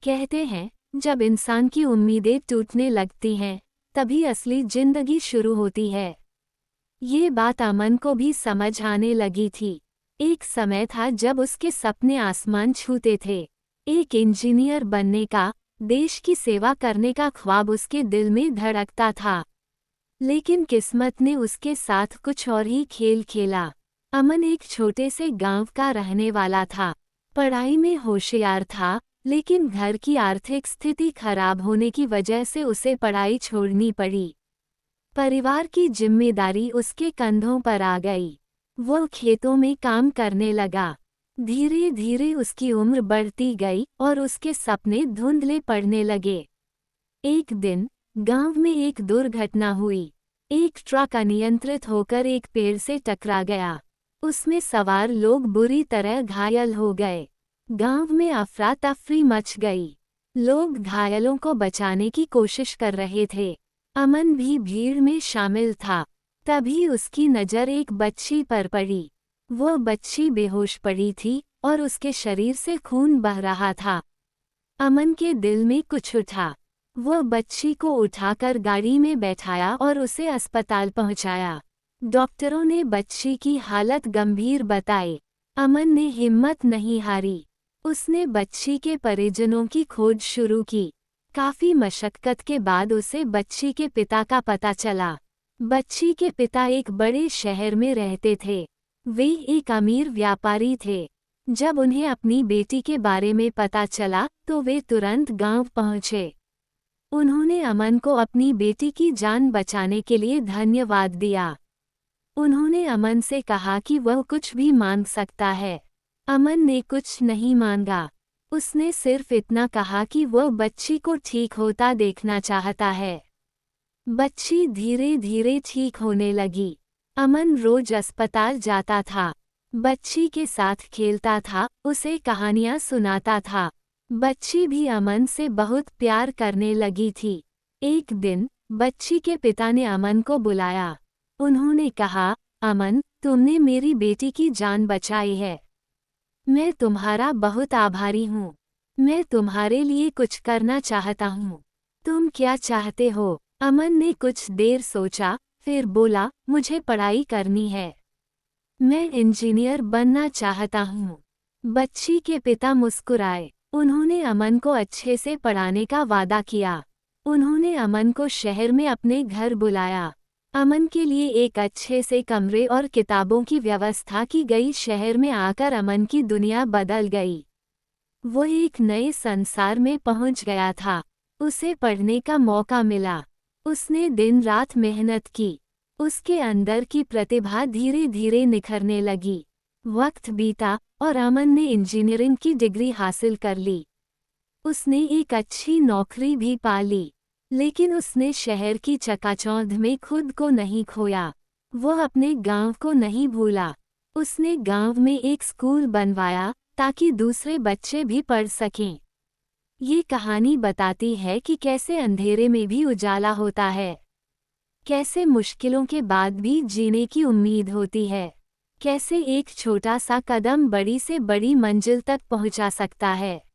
कहते हैं, जब इंसान की उम्मीदें टूटने लगती हैं, तभी असली जिंदगी शुरू होती है। ये बात अमन को भी समझ आने लगी थी। एक समय था जब उसके सपने आसमान छूते थे। एक इंजीनियर बनने का, देश की सेवा करने का ख्वाब उसके दिल में धड़कता था। लेकिन किस्मत ने उसके साथ कुछ और ही खेल खेला। अमन एक छोटे से गांव का रहने वाला था। पढ़ाई में होशियार था, लेकिन घर की आर्थिक स्थिति खराब होने की वजह से उसे पढ़ाई छोड़नी पड़ी। परिवार की जिम्मेदारी उसके कंधों पर आ गई। वो खेतों में काम करने लगा। धीरे धीरे उसकी उम्र बढ़ती गई और उसके सपने धुंधले पड़ने लगे। एक दिन गांव में एक दुर्घटना हुई। एक ट्रक अनियंत्रित होकर एक पेड़ से टकरा गया। उसमें सवार लोग बुरी तरह घायल हो गए। गांव में अफरा तफरी मच गई। लोग घायलों को बचाने की कोशिश कर रहे थे। अमन भी भीड़ में शामिल था। तभी उसकी नज़र एक बच्ची पर पड़ी। वो बच्ची बेहोश पड़ी थी और उसके शरीर से खून बह रहा था। अमन के दिल में कुछ उठा। वो बच्ची को उठाकर गाड़ी में बैठाया और उसे अस्पताल पहुंचाया। डॉक्टरों ने बच्ची की हालत गंभीर बताई। अमन ने हिम्मत नहीं हारी। उसने बच्ची के परिजनों की खोज शुरू की। काफी मशक्कत के बाद उसे बच्ची के पिता का पता चला। बच्ची के पिता एक बड़े शहर में रहते थे। वे एक अमीर व्यापारी थे। जब उन्हें अपनी बेटी के बारे में पता चला तो वे तुरंत गांव पहुंचे। उन्होंने अमन को अपनी बेटी की जान बचाने के लिए धन्यवाद दिया। उन्होंने अमन से कहा कि वह कुछ भी मांग सकता है। अमन ने कुछ नहीं मांगा। उसने सिर्फ इतना कहा कि वह बच्ची को ठीक होता देखना चाहता है। बच्ची धीरे धीरे ठीक होने लगी। अमन रोज अस्पताल जाता था। बच्ची के साथ खेलता था, उसे कहानियां सुनाता था। बच्ची भी अमन से बहुत प्यार करने लगी थी। एक दिन बच्ची के पिता ने अमन को बुलाया। उन्होंने कहा, अमन, तुमने मेरी बेटी की जान बचाई है। मैं तुम्हारा बहुत आभारी हूँ। मैं तुम्हारे लिए कुछ करना चाहता हूँ। तुम क्या चाहते हो? अमन ने कुछ देर सोचा, फिर बोला, मुझे पढ़ाई करनी है। मैं इंजीनियर बनना चाहता हूँ। बच्ची के पिता मुस्कुराए। उन्होंने अमन को अच्छे से पढ़ाने का वादा किया। उन्होंने अमन को शहर में अपने घर बुलाया। अमन के लिए एक अच्छे से कमरे और किताबों की व्यवस्था की गई। शहर में आकर अमन की दुनिया बदल गई। वो एक नए संसार में पहुंच गया था। उसे पढ़ने का मौका मिला। उसने दिन रात मेहनत की। उसके अंदर की प्रतिभा धीरे धीरे निखरने लगी। वक्त बीता और अमन ने इंजीनियरिंग की डिग्री हासिल कर ली। उसने एक अच्छी नौकरी भी पा ली। लेकिन उसने शहर की चकाचौंध में खुद को नहीं खोया। वो अपने गांव को नहीं भूला। उसने गांव में एक स्कूल बनवाया ताकि दूसरे बच्चे भी पढ़ सकें। ये कहानी बताती है कि कैसे अंधेरे में भी उजाला होता है। कैसे मुश्किलों के बाद भी जीने की उम्मीद होती है। कैसे एक छोटा सा कदम बड़ी से बड़ी मंजिल तक पहुंचा सकता है।